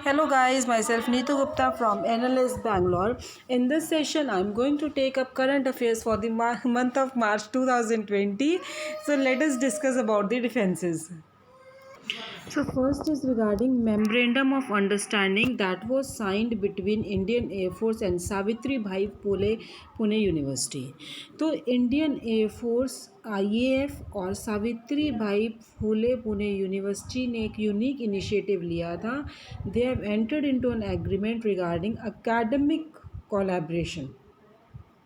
Hello guys, myself Neetu Gupta from NLS Bangalore. In this session, I'm going to take up current affairs for the month of March 2020. So let us discuss about the defenses. So first is regarding memorandum of understanding that was signed between Indian Air Force and Savitri Bhai Phule Pune University. तो Indian air force IAF और सावित्री भाई फूले Pune university ने एक unique initiative लिया था. They have entered into an agreement regarding academic collaboration.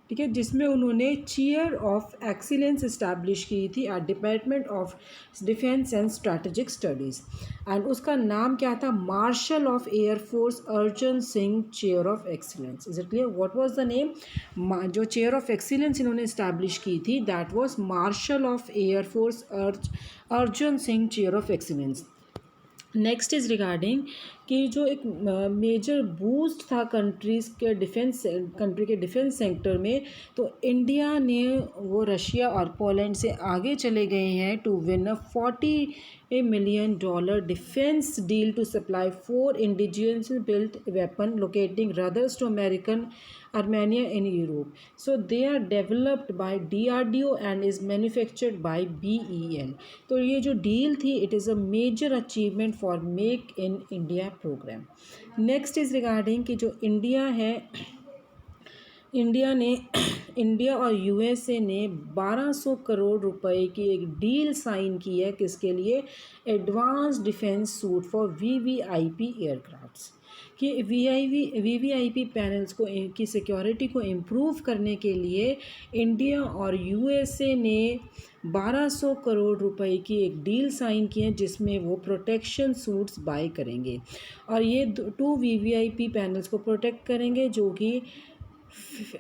ठीक है, जिसमें उन्होंने चेयर ऑफ एक्सीलेंस इस्टेब्लिश की थी at department of defence and strategic studies. And उसका नाम क्या था? Marshal of air force Arjun Singh chair of excellence. Is it clear what was the name? जो चेयर ऑफ एक्सीलेंस इन्होंने इस्टेब्लिश की थी that was marshal of air force Arjun Singh chair of excellence. Next is regarding कि जो एक मेजर बूस्ट था country के defence sector में, तो इंडिया ने वो रशिया और पोलैंड से आगे चले गए हैं to win a $40 million defence deal to supply 4 indigenous built weapon locating radars to American Armenia in Europe. So they are developed by DRDO and is manufactured by BEL. तो ये जो deal थी it is a major achievement for make in India programme. Next is regarding कि जो India और USA ने 1200 करोड़ रुपए की एक डील साइन की है. किसके लिए? Advance defence suit for VVIP aircrafts. कि VVIP पैनल्स को की सिक्योरिटी को इम्प्रूव करने के लिए इंडिया और यूएसए ने 1200 करोड़ रुपए की एक डील साइन की है जिसमें वो प्रोटेक्शन सूट्स बाय करेंगे और ये 2 VVIP पैनल्स को प्रोटेक्ट करेंगे जो कि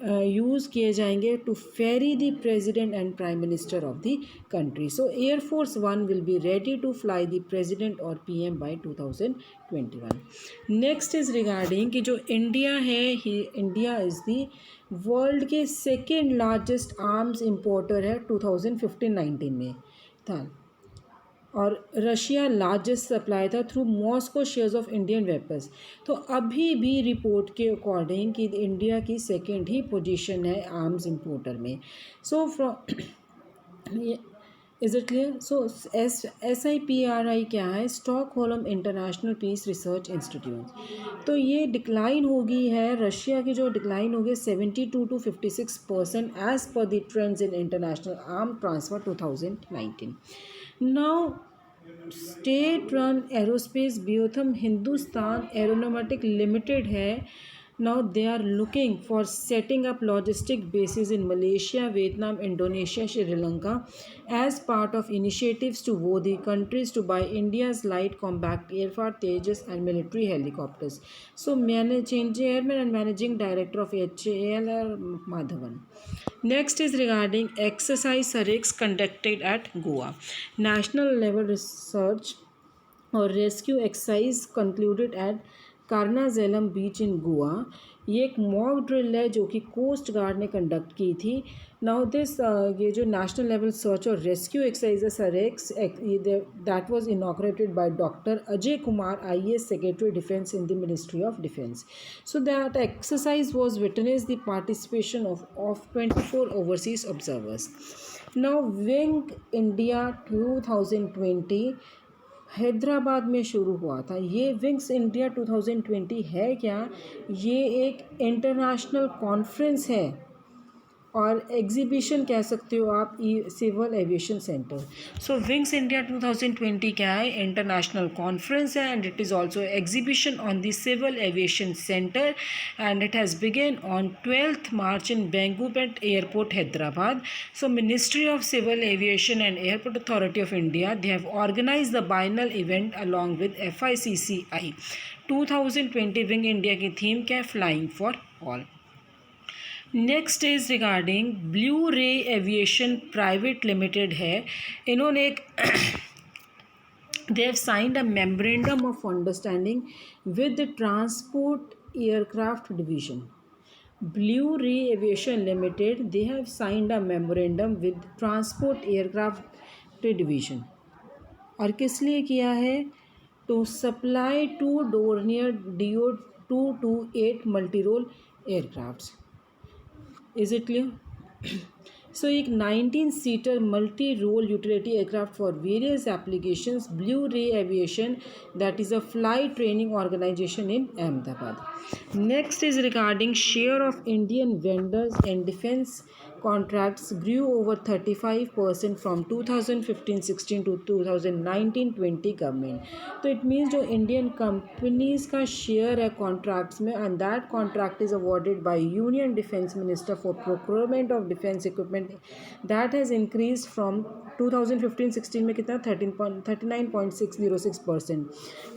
यूज़ किए जाएंगे to ferry the president and prime minister of the country. So air force 1 will be ready to fly the president और PM by 2021. Next is regarding कि जो इंडिया है इंडिया इज़ द वर्ल्ड के सेकेंड लार्जेस्ट आर्म्स इम्पोर्टर है 2015-19 में था और Russia largest supply था through Moscow shares of Indian weapons. तो अभी भी रिपोर्ट के अकॉर्डिंग कि इंडिया की सेकेंड ही पोजीशन है आर्म्स इम्पोर्टर में. So from is it clear? So SIPRI क्या है? Stockholm international peace research institute. तो ये डिक्लाइन हो गई है, रशिया की जो डिक्लाइन हो गई 72 to 56% एज पर the trends in international arm transfer 2019. Now state run aerospace बियोथम हिंदुस्तान एरोनॉटिक लिमिटेड है. Now they are looking for setting up logistic bases in Malaysia, Vietnam, Indonesia, Sri Lanka as part of initiatives to vote the countries to buy India's light combat aircraft Tejas and military helicopters. So Chairman and Managing Director of HAL are Madhavan. Next is regarding exercise SAREX conducted at Goa. National level research or rescue exercise concluded at कार्नाजेलम बीच इन गोवा. ये एक mock drill है जो कि coast guard ने conduct की थी. Now this ये जो नेशनल लेवल सर्च और रेस्क्यू एक्सरसाइज है SAREX that was inaugurated by doctor Ajay Kumar IAS secretary defence in the ministry of defence. So that exercise was witness the participation of 24 overseas observers. Now wing India 2020 Hyderabad में शुरू हुआ था. ये wings India 2020 है क्या? ये एक इंटरनेशनल कॉन्फ्रेंस है और एग्जीबिशन कह सकते हो आप civil aviation centre. So wings India 2020 क्या है? इंटरनेशनल कॉन्फ्रेंस है and it is also exhibition on the civil aviation centre and it has begun on 12th March in Begumpet airport Hyderabad. So ministry of civil aviation and airport authority of India they have organise the biennial event along with FICCI 2020. Wing India की theme क्या है? Flying for all. Next is regarding blue ray aviation private limited है. इन्होंने एक they have signed a memorandum of understanding with the transport aircraft division. Blue ray aviation limited they have signed a memorandum with transport aircraft division. और किस लिए किया है? to supply two Dornier DO-228 multi-role aircrafts. Is it clear? So एक 19-seater multi-role utility aircraft for various applications, Blue Ray Aviation, that is a flight training organization in Ahmedabad. Next is regarding share of Indian vendors in defense contracts grew over 35% from 2015-16 to 2019-20 government. तो it means जो Indian companies का share है contracts में, and that contract is awarded by union defence minister for procurement of defence equipment, that has increase from 2015-16 में कितना 39.606%.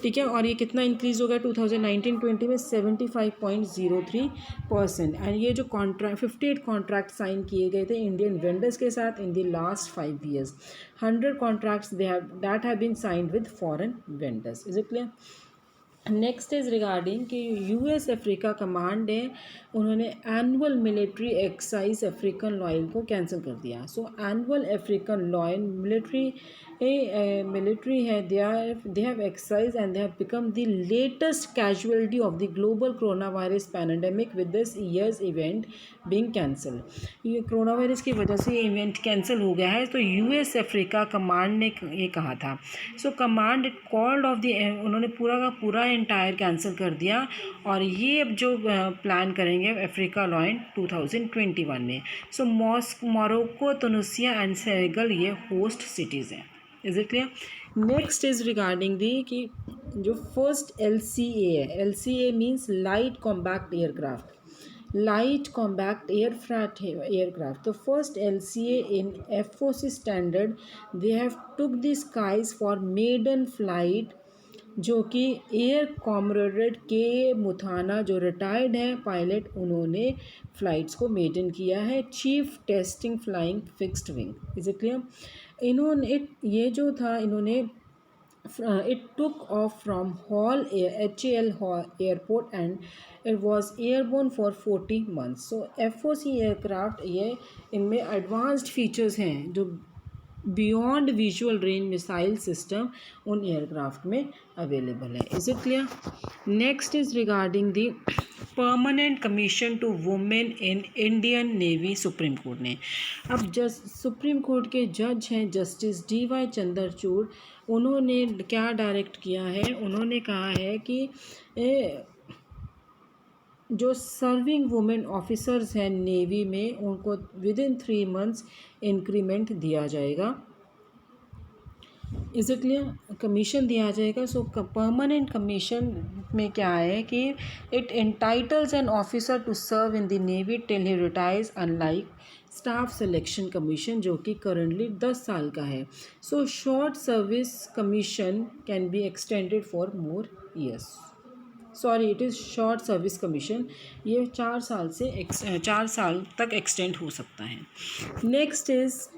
ठीक है, और ये कितना इंक्रीज हो गया 2019-20 में 75.03%. एंड ये जो कॉन्ट्रैक्ट 58 कॉन्ट्रैक्ट साइन किए गए थे इंडियन वेंडर्स के साथ in the last 5 years. 100 contracts that have been signed with foreign vendors. Is it clear? Next is regarding कि यूएस अफ्रीका कमांड है, उन्होंने annual military exercise African lion को cancel कर दिया. So annual African lion military है, they have exercise and they have become the latest casualty of the global corona virus pandemic with this year's event being cancel. ये corona virus की वजह से ये event cancel हो गया है. तो यूएस अफ्रीका कमांड ने ये कहा था. सो कमांड कॉल्ड ऑफ द, उन्होंने पूरा का पूरा इंटायर कैंसिल कर दिया, और ये अब जो प्लान करेंगे अफ्रीका लॉयन 2021 में. सो मोरक्को, तुनिसिया एंड सेनेगल ये होस्ट सिटीज़ हैं. Is it clear? Next is regarding the कि जो फर्स्ट LCA है, LCA means light compact aircraft, light compact aircraft. The first LCA in FOC standard, they have took the skies for maiden flight, जो कि air comrade के मुथाना जो retired हैं pilot, उन्होंने flights को मेडन किया है. Chief testing flying fixed wing. Is it clear? इन्होंने ये जो था, इन्होंने it took off from HAL airport and it was airborne for 40 months. So FOC aircraft, ये इनमें एडवांस्ड फीचर्स हैं जो beyond visual range missile system उन एयरक्राफ्ट में अवेलेबल है. Is it clear? Next is regarding the permanent commission to women in Indian navy. Supreme court ने अब supreme court के जज हैं जस्टिस DY चंद्रचूड़, उन्होंने क्या डायरेक्ट किया है, उन्होंने कहा है कि जो सर्विंग वुमेन ऑफिसर्स हैं नेवी में, उनको विद इन 3 months इंक्रीमेंट दिया जाएगा. Is it clear? कमीशन दिया जाएगा. सो परमानेंट कमीशन में क्या है कि it entitles an officer to serve in the navy till he retires, unlike staff selection commission जो कि करंटली 10 साल का है. So short service commission can be extended for more years. Sorry, it is short service commission, ये 4 साल तक extend हो सकता है. नेक्स्ट इज़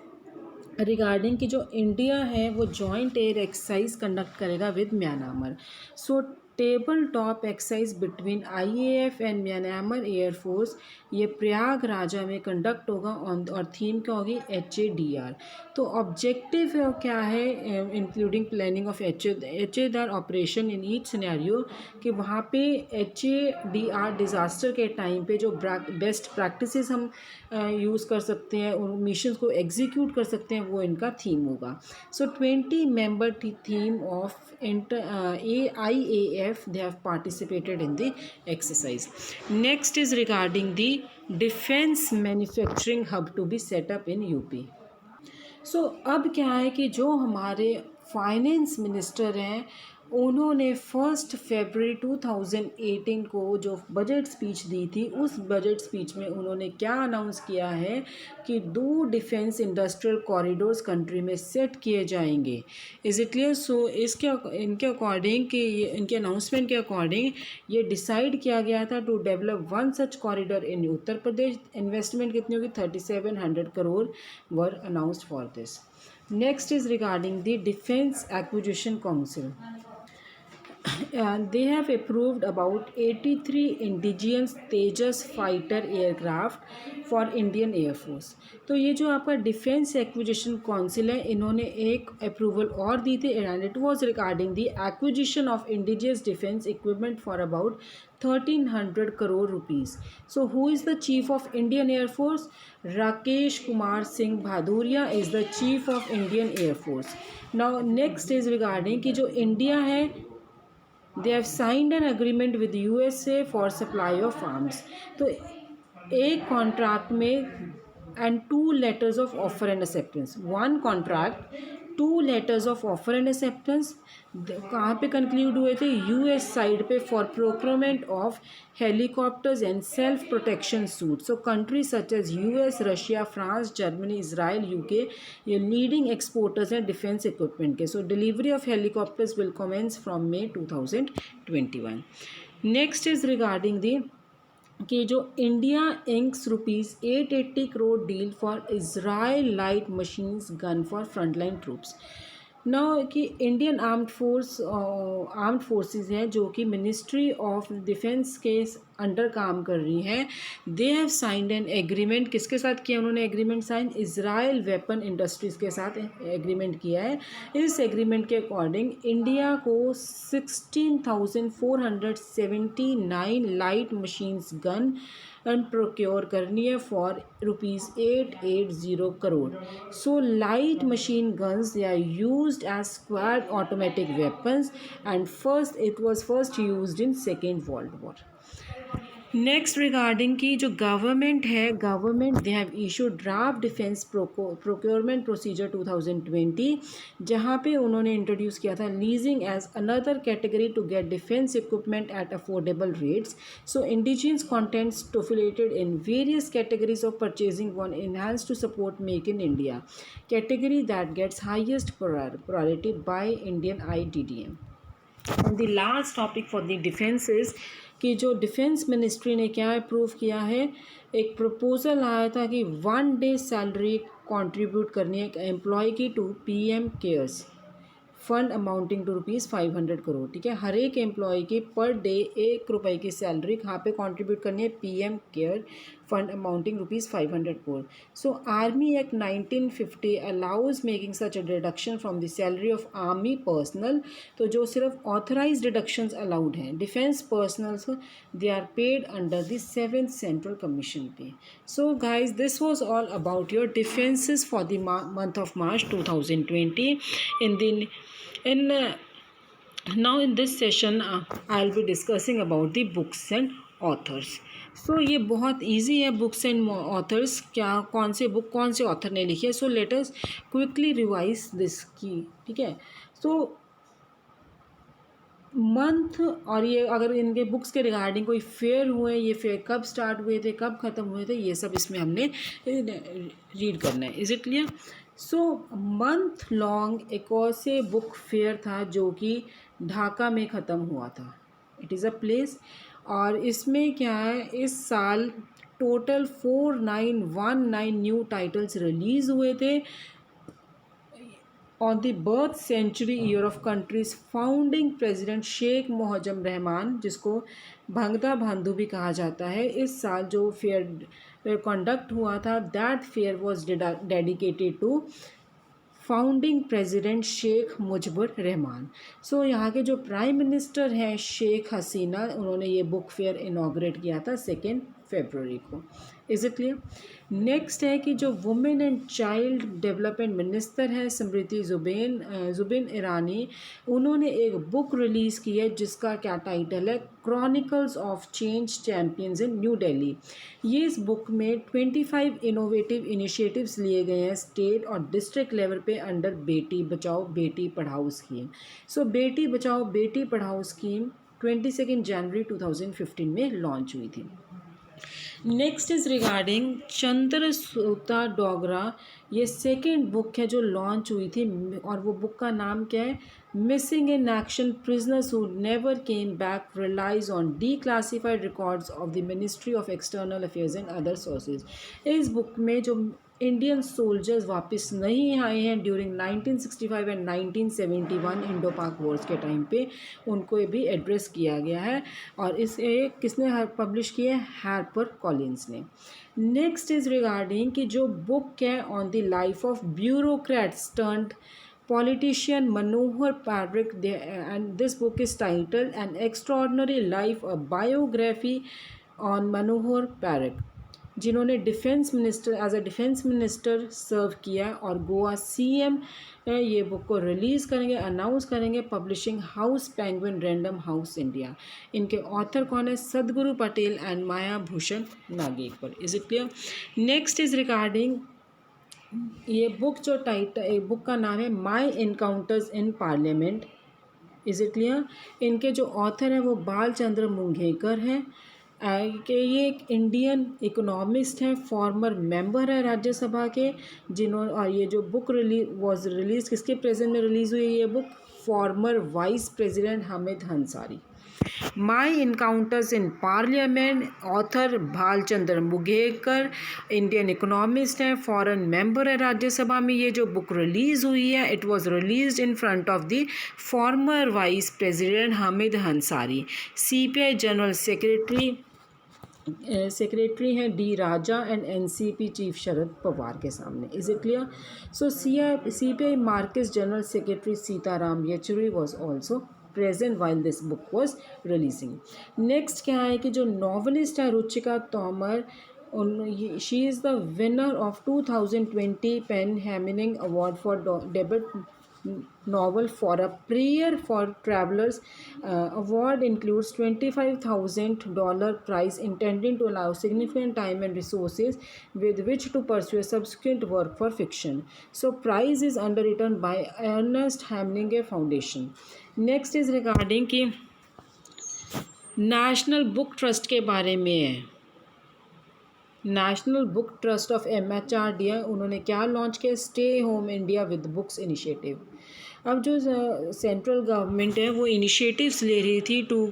रिगार्डिंग कि जो इंडिया है वो जॉइंट एयर एक्सरसाइज कंडक्ट करेगा with Myanmar. So table top exercise between IAF and Myanmar air force, ये प्रयागराजा में कंडक्ट होगा और थीम क्या होगी, HADR. तो ऑब्जेक्टिव क्या है, including planning of HADR operation in each scenario, कि वहाँ पे HADR डिज़ास्टर के टाइम पे जो बेस्ट प्रैक्टिसेस हम यूज़ कर सकते हैं, उन मिशंस को एग्जीक्यूट कर सकते हैं, वो इनका थीम होगा. सो 20 member theme of IAF, they have participated in the exercise. Next is regarding the defense manufacturing hub to be set up in UP. So अब क्या है कि जो हमारे फाइनेंस मिनिस्टर हैं, उन्होंने 1 फरवरी 2018 को जो बजट स्पीच दी थी, उस बजट स्पीच में उन्होंने क्या अनाउंस किया है कि 2 डिफेंस इंडस्ट्रियल कॉरिडोर्स कंट्री में सेट किए जाएंगे. Is it clear? सो इनके अकॉर्डिंग कि इनके अनाउंसमेंट के अकॉर्डिंग ये डिसाइड किया गया था to develop 1 such corridor in Uttar Pradesh. Investment कितनी होगी, 3700 crore were announced for this. Next is regarding the defence acquisition council. and they have approved about 83 indigenous Tejas fighter aircraft for Indian Air Force. तो ये जो आपका defence acquisition council है, इन्होंने एक approval और दी थी, and it was regarding the acquisition of indigenous defence equipment for about 1300 crore rupees. So who is the chief of Indian Air Force? Rakesh Kumar Singh Bhaduria is the chief of Indian Air Force. Now next is regarding कि जो India है, they have signed an agreement with USA for supply of arms. तो एक contract में and two letters of offer and acceptance, one contract, two letters of offer and acceptance कहाँ पे conclude हुए थे? यूएस साइड पे, for procurement of helicopters and self protection suite. So countries such as US, Russia, France, Germany, Israel, UK ये leading exporters हैं defence equipment के. So delivery of helicopters will commence from May 2021. Next is regarding the कि जो India inks ₹880 crore deal for Israel light machines gun for frontline troops. ना कि Indian armed forces हैं जो कि ministry of defence के under काम कर रही हैं. They have signed an agreement. किसके साथ किया उन्होंने agreement sign? Israel weapon industries के साथ एग्रीमेंट किया है. इस एग्रीमेंट के अकॉर्डिंग इंडिया को 16,479 light machines gun and procure करनी है for ₹880 crore. So light machine guns they are used as squad automatic weapons and it was first used in second world war. Next regarding की जो government है, government they have issue draft defence procurement procedure 2020, जहाँ पे उन्होंने introduce किया था leasing as another category to get defence equipment at affordable rates. So indigenous contents स्टोफिलेटेड in various categories of purchasing one enhance to support make in India category that gets highest priority by Indian IDDM. And the last topic for the defense is कि जो defence ministry ने क्या approve किया है, एक proposal आया था कि 1 day सैलरी कंट्रीब्यूट करनी है एक एम्प्लॉय की to PM cares fund amounting to ₹500 crore. ठीक है, हर एक एम्प्लॉय की पर डे ₹1 की सैलरी कहाँ पे कंट्रीब्यूट करनी है? PM care fund amounting ₹500 crore. So army act 1950 allows making such a deduction from the salary of army personnel. तो जो सिर्फ ऑथराइज डिडक्शंस अलाउड हैं defence personnels, they are paid under the 7th central commission pay. So guys this was all about your defences for the month of March 2020. Now in this session I'll be discussing about the books and authors. So ये बहुत easy है books and authors, क्या कौन से book कौन से author ने लिखी है. So let us quickly revise this की. ठीक है, so मंथ और ये अगर इनके बुक्स के रिगार्डिंग कोई फेयर हुए, ये फेयर कब स्टार्ट हुए थे, कब ख़त्म हुए थे, ये सब इसमें हमने रीड करना है. Is it clear? So month long एक और से बुक फेयर था जो कि ढाका में ख़त्म हुआ था. It is a place. और इसमें क्या है, इस साल टोटल 4919 न्यू टाइटल्स रिलीज़ हुए थे on the birth century year of country's founding president Sheikh Muazzam Rahman, जिसको भंगदा भांधू भी कहा जाता है. इस साल जो फेयर कंडक्ट हुआ था, that fair was dedicated to founding president Sheikh Mujibur Rahman. So यहाँ के जो प्राइम मिनिस्टर हैं शेख हसीना, उन्होंने ये बुक फेयर इनॉग्रेट किया था 2 फरवरी को. Is it clear? नेक्स्ट है कि जो women and child development minister है स्मृति जुबिन ईरानी, उन्होंने एक बुक रिलीज़ की है जिसका क्या टाइटल है, chronicles of change champions in new Delhi. ये इस बुक में 25 इनोवेटिव इनिशिएटिव्स लिए गए हैं स्टेट और डिस्ट्रिक्ट लेवल पे अंडर बेटी बचाओ बेटी पढ़ाओ स्कीम. सो बेटी बचाओ बेटी पढ़ाओ स्कीम 22 जनवरी 2015 में लॉन्च हुई थी. Next is regarding Chandrasuta Dogra. ये सेकेंड बुक है जो लॉन्च हुई थी और वो बुक का नाम क्या है, missing in action prisoners who never came back relies on declassified records of the ministry of external affairs and other sources. इस बुक में जो इंडियन सोल्जर्स वापस नहीं आए हैं during 1965 and 1971 Indo Pak wars के टाइम पे, उनको भी एड्रेस किया गया है। और इसे किसने पब्लिश किया है? हार्पर कॉलिंस ने। नेक्स्ट इज़ रिगार्डिंग कि जो बुक है on the life of bureaucrats turned politician Manohar Parrikh, and this book is titled An Extraordinary Life, a Biography on Manohar Parrikh, जिन्होंने defence minister as a defence minister serve किया और Goa CM ये book को release करेंगे, announce करेंगे publishing house Penguin Random House India. इनके author कौन है? Sadguru Patel and Maya Bhushan Nagekar. Is it clear? Next is regarding ये बुक जो बुक का नाम है my encounters in parliament. Is it clear? इनके जो ऑथर हैं वो बालचंद्र मुंगेकर हैं कि ये एक इंडियन इकोनॉमिस्ट हैं, फॉर्मर मेंबर है राज्यसभा के, जिन्होंने और ये जो बुक रिलीज किसके प्रेजेंट में रिलीज़ हुई है ये book? Farmer vice president Hamid Ansari. My encounters in parliament, author Bhalchandra Mungekar, Indian economist हैं, फॉरेन मेंबर है राज्यसभा में। ये जो बुक रिलीज़ हुई है it was released in front of the former vice president Hamid Ansari. CPI general secretary हैं D Raja and NCP chief Sharad Pawar के सामने। Is it clear? So CPI market general secretary Sitaram Yechury was also present while this book was releasing. Next क्या है कि जो novelist है Ruchika Tomar, she is the winner of 2020 pen Hemingway award for debut novel For a Prayer for Travelers. Award includes $25,000 prize intended to allow significant time and resources with which to pursue subsequent work for fiction. So prize is underwritten by Ernest Hemingway Foundation. Next is regarding कि national book trust के बारे में है। National book trust of MHRD, उन्होंने क्या launch किया? Stay home India with books initiative. अब जो सेंट्रल गवर्नमेंट है वो इनिशिएटिव्स ले रही थी to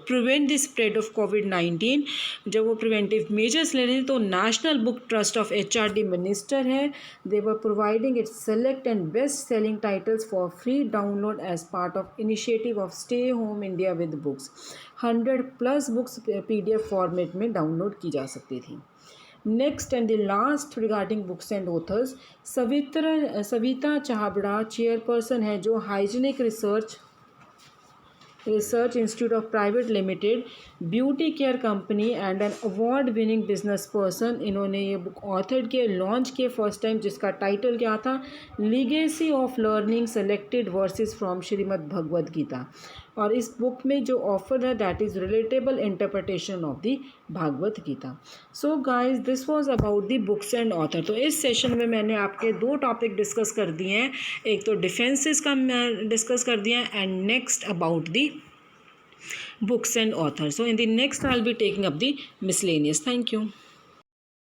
prevent the spread of COVID. जब वो प्रिवेंटिव मेजर्स ले रहे हैं तो national book trust of HRD minister है, they were providing its select and best selling titles for free download as part of initiative of stay home India with books. 100+ books PDF format में download की जा सकती थी। Next and the last regarding books and authors, Savita Chhabra chairperson है जो hygienic research institute of private limited, beauty care company and an award winning business person. इन्होंने ये book author किए, लॉन्च किए फर्स्ट टाइम, जिसका टाइटल क्या था? Legacy of learning selected verses from Shrimad Bhagavad Gita. और इस बुक में जो ऑफर है that is relatable interpretation of the Bhagavad Gita. So guys this was about the books and author. तो इस सेशन में मैंने आपके 2 टॉपिक डिस्कस कर दिए हैं, एक तो डिफेंसेस का डिस्कस कर दिया है and next about the books and authors. So in the next I'll be taking up the miscellaneous. Thank you.